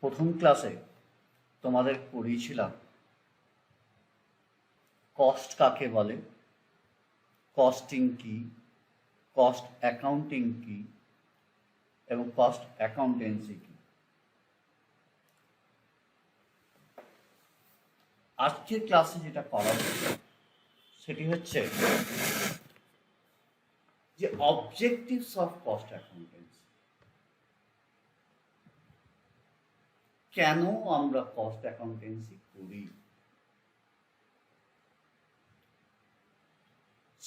প্রথম ক্লাসে তোমাদের পড়িয়েছিলাম কস্ট কাকে বলে, কস্টিং কি, কস্ট অ্যাকাউন্টিং কি এবং কস্ট অ্যাকাউন্টেন্সি কি। আজকের ক্লাসে যেটা করা হচ্ছে সেটি হচ্ছে যে অবজেক্টিভস অফ কস্ট অ্যাকাউন্টেন্সি। কেন আমরা কস্ট অ্যাকাউন্টেন্সি করি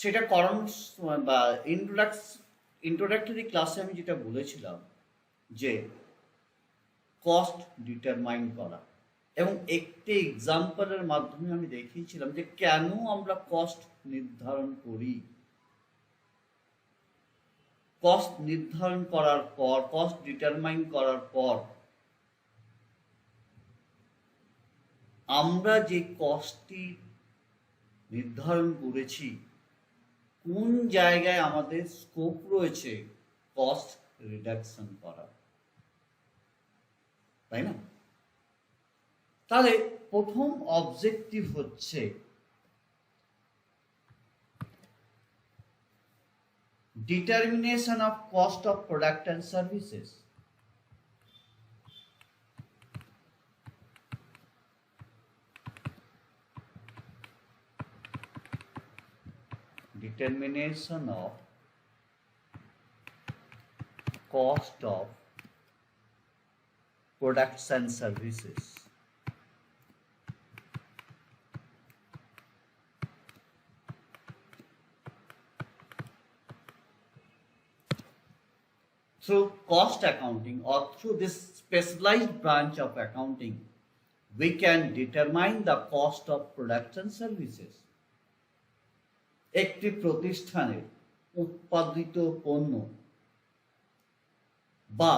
সেটা করানোর বা ইন্ট্রোডাক্টরি ক্লাসে আমি যেটা বলেছিলাম যে কস্ট ডিটারমাইন করা এবং একটি এক্সাম্পলের মাধ্যমে আমি দেখিয়েছিলাম যে কেন আমরা কস্ট নির্ধারণ করি। কস্ট নির্ধারণ করার পর, কস্ট ডিটারমাইন করার পর আমরা যে কস্টটি নির্ধারণ করেছি কোন জায়গায় আমাদের স্কোপ রয়েছে কস্ট রিডাকশন করা, তাই না? তাহলে প্রথম অবজেক্টিভ হচ্ছে determination of cost of product and services. Determination of cost of products and services. Through cost accounting or through this specialized branch of accounting, we can determine the cost of products and services. একটি প্রতিষ্ঠানের উৎপাদিত পণ্য বা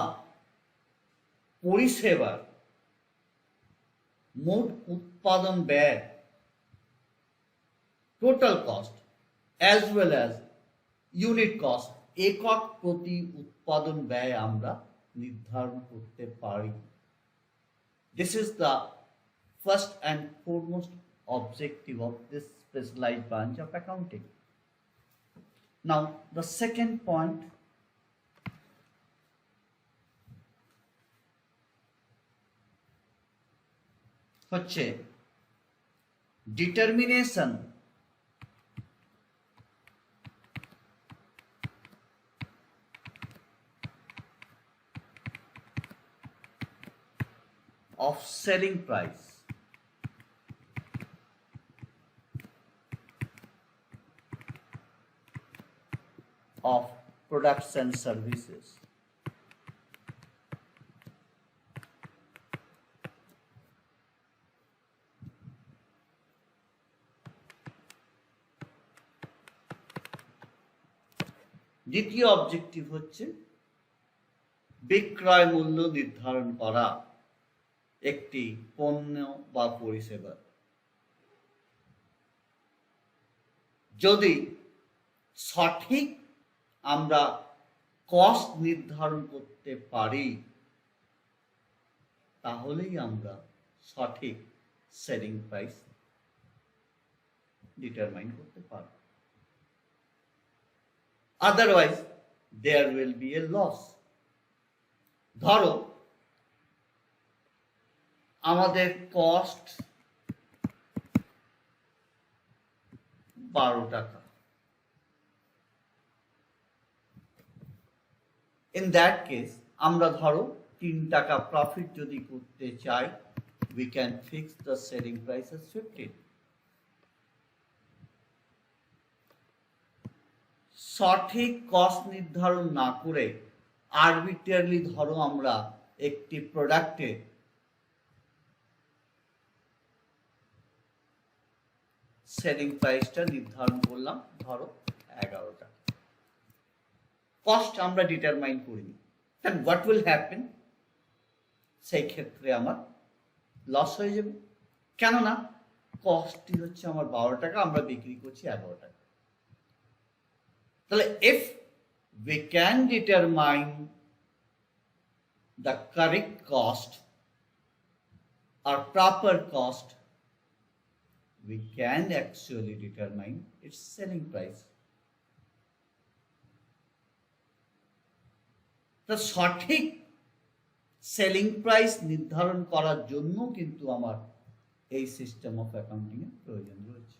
পরিষেবার মোট উৎপাদন ব্যয়, total cost as well as unit cost, একক প্রতি উৎপাদন ব্যয় আমরা নির্ধারণ করতে পারি। This is the first and foremost objective of this specialized branch of accounting. Now the second point হচ্ছে determination of selling price of products and services. দ্বিতীয় অবজেক্টিভ হচ্ছে বিক্রয় মূল্য নির্ধারণ করা একটি পণ্য বা পরিষেবা। যদি সঠিক আমরা কস্ট নির্ধারণ করতে পারি তাহলেই আমরা সঠিক সেলিং প্রাইস ডিটারমাইন করতে পারব। Otherwise there will be a loss. ধরো আমাদের কস্ট 12 টাকা। In that case, আমরা ধরো 3 টাকা প্রফিট যদি করতে চাই, we can fix the selling price as 15. সঠিক কস্ট নির্ধারণ না করে আরবিট্রারিলি ধরো আমরা একটি প্রোডাক্টে সেলিং প্রাইসটা নির্ধারণ করলাম ধরো 11 টাকা। কস্ট আমরা ডিটারমাইন করিনি, দেন হোয়াট উইল হ্যাপেন? সেই ক্ষেত্রে আমার লস হয়ে যাবে, কেননা কস্টটি হচ্ছে আমার 12 টাকা, আমরা বিক্রি করছি 11 টাকা। তাহলে if we can determine the correct cost or proper cost, we can actually determine its selling price. The সঠিক সেলিং প্রাইস নির্ধারণ করার জন্য কিন্তু আমার এই সিস্টেম অফ অ্যাকাউন্টিং এর প্রয়োজন রয়েছে।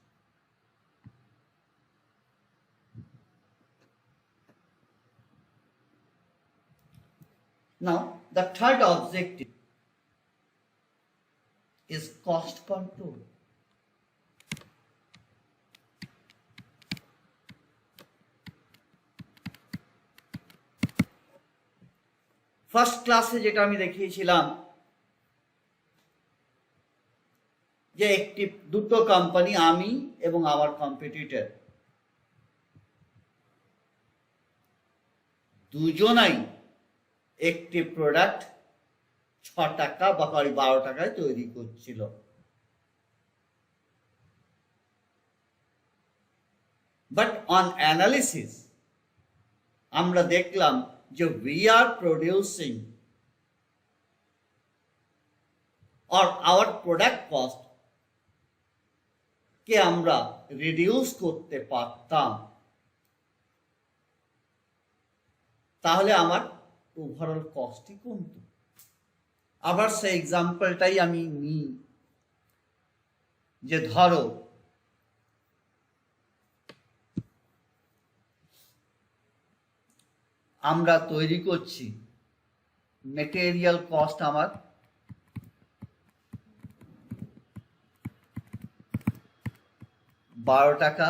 Now, the third objective is cost control. First ক্লাসে যেটা আমি দেখিয়েছিলাম যে দুটো কোম্পানি, আমি এবং আমার কম্পিটিটর, দুজনাই একটি প্রোডাক্ট 6 টাকা বা 12 টাকায় তৈরি করছিল। বাট অন অ্যানালিসিস আমরা দেখলাম যে we are producing or our product cost কে আমরা রিডিউস করতে পারতাম, তাহলে আমার ওভারঅল কস্টই কমতো। আবার সেই এক্সাম্পলটাই আমি নিই, যে ধরো আমরা তৈরি করছি, মেটেরিয়াল কস্ট আমার 12 টাকা,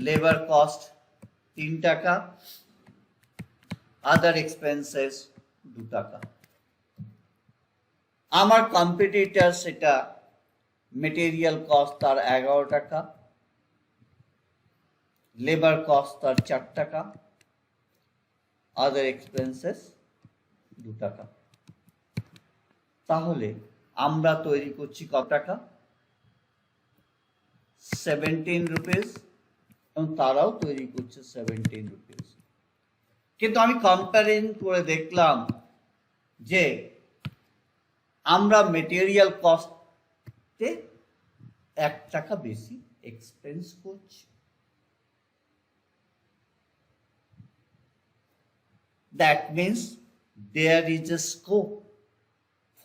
লেবার কস্ট 3 টাকা, আদার এক্সপেন্সেস 2 টাকা। আমার কম্পিটিটর সেটা মেটেরিয়াল কস্ট তার 11 টাকা, লেবার কস্ট তার 4 টাকা, আদার এক্সপেন্সেস 2 টাকা। তাহলে আমরা তৈরি করছি কত টাকা? 17 রুপিস, এবং তারাও তৈরি করছে 17 রুপিস। কিন্তু আমি কম্পারিজন করে দেখলাম যে আমরা মেটেরিয়াল কস্টে 1 টাকা বেশি এক্সপেন্স করছি। That means there is a scope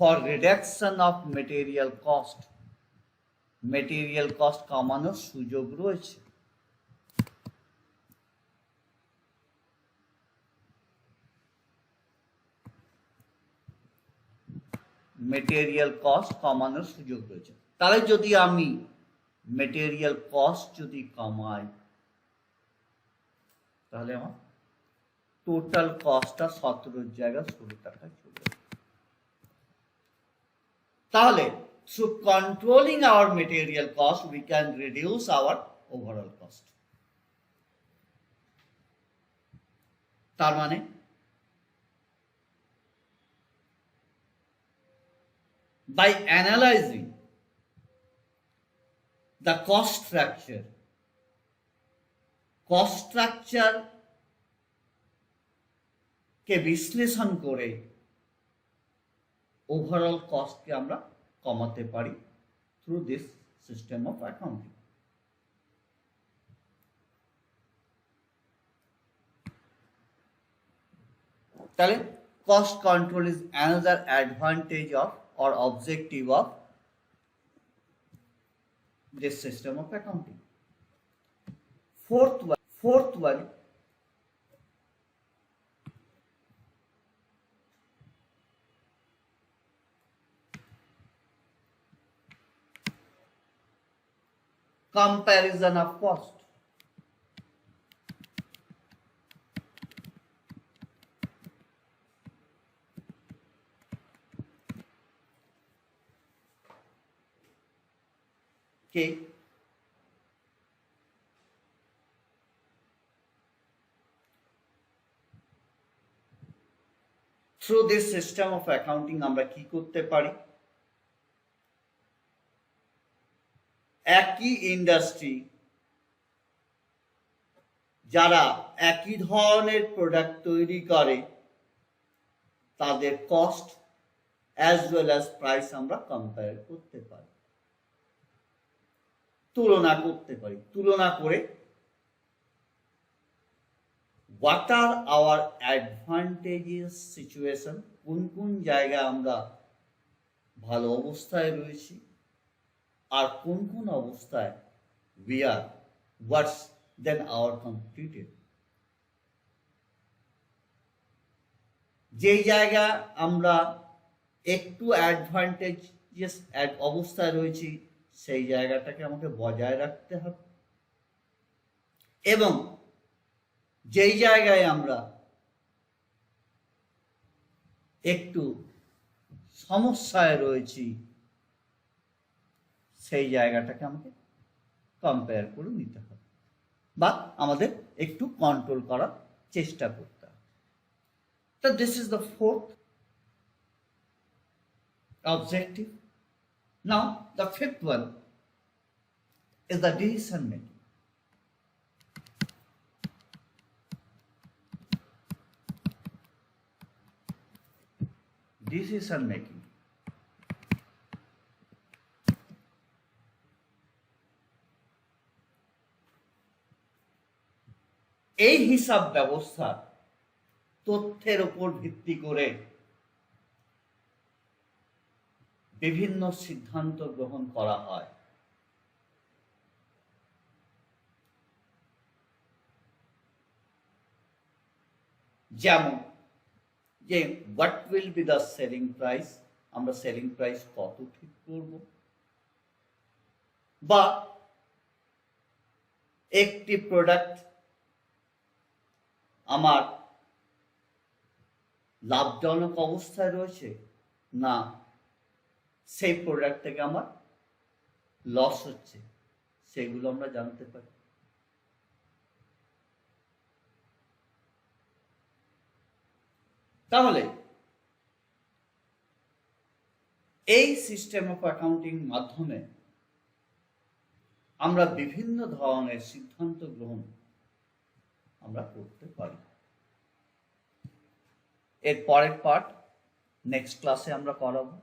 for reduction of material cost. Material cost কমানোর সুযোগ রয়েছে। মেটেরিয়াল কস্ট কমানোর সুযোগ রয়েছে। তাহলে যদি আমি মেটেরিয়াল কস্ট যদি কমাই, তাহলে আমার টোটাল কস্টটা 17 জায়গা 16 টাকায় চলে যাবে। তাহলে through controlling our material cost we can reduce our overall cost. তার মানে by analyzing the cost structure কে বিশ্লেষণ করে ওভারঅল কস্টকে আমরা কমাতে পারি through this system of accounting. তাহলে cost control is another advantage of or objective of this system of accounting. Fourth one comparison of cost. Okay. Through this system of accounting আমরা কি করতে পারি? একই ইন্ডাস্ট্রি যারা একই ধরনের প্রোডাক্ট তৈরি করে তাদের cost as well as price আমরা কম্পেয়ার করতে পারি, তুলনা করতে পারি। তুলনা করে what are our advantages situation, কোন কোন জায়গায় আমরা ভালো অবস্থায় রয়েছি আর কোন কোন অবস্থায় we are worse than our competitor। যেই জায়গা আমরা একটু অ্যাডভান্টেজিয়াস অবস্থায় রয়েছি সেই জায়গাটাকে আমাকে বজায় রাখতে হবে, এবং যেই জায়গায় আমরা একটু সমস্যায় রয়েছি সেই জায়গাটাকে আমাকে কম্পেয়ার করে নিতে হবে বা আমাদের একটু কন্ট্রোল করার চেষ্টা করতে হবে। তো this is the fourth objective. Now the fifth one is the decision making. Decision making. এই হিসাব ব্যবস্থা তথ্যের উপর ভিত্তি করে বিভিন্ন সিদ্ধান্ত গ্রহণ করা হয়। যেমন যে what will be the selling price, আমরা সেলিং প্রাইস কত ঠিক করব, বা একটি প্রোডাক্ট আমার লাভজনক অবস্থায় রয়েছে না সেই প্রোডাক্ট থেকে আমার লস হচ্ছে, সেগুলো আমরা জানতে পারি। তাহলে এই সিস্টেম অফ অ্যাকাউন্টিং মাধ্যমে আমরা বিভিন্ন ধরনের সিদ্ধান্ত গ্রহণ আমরা করতে পারি। এর পরের পার্ট নেক্সট ক্লাসে আমরা করাবো।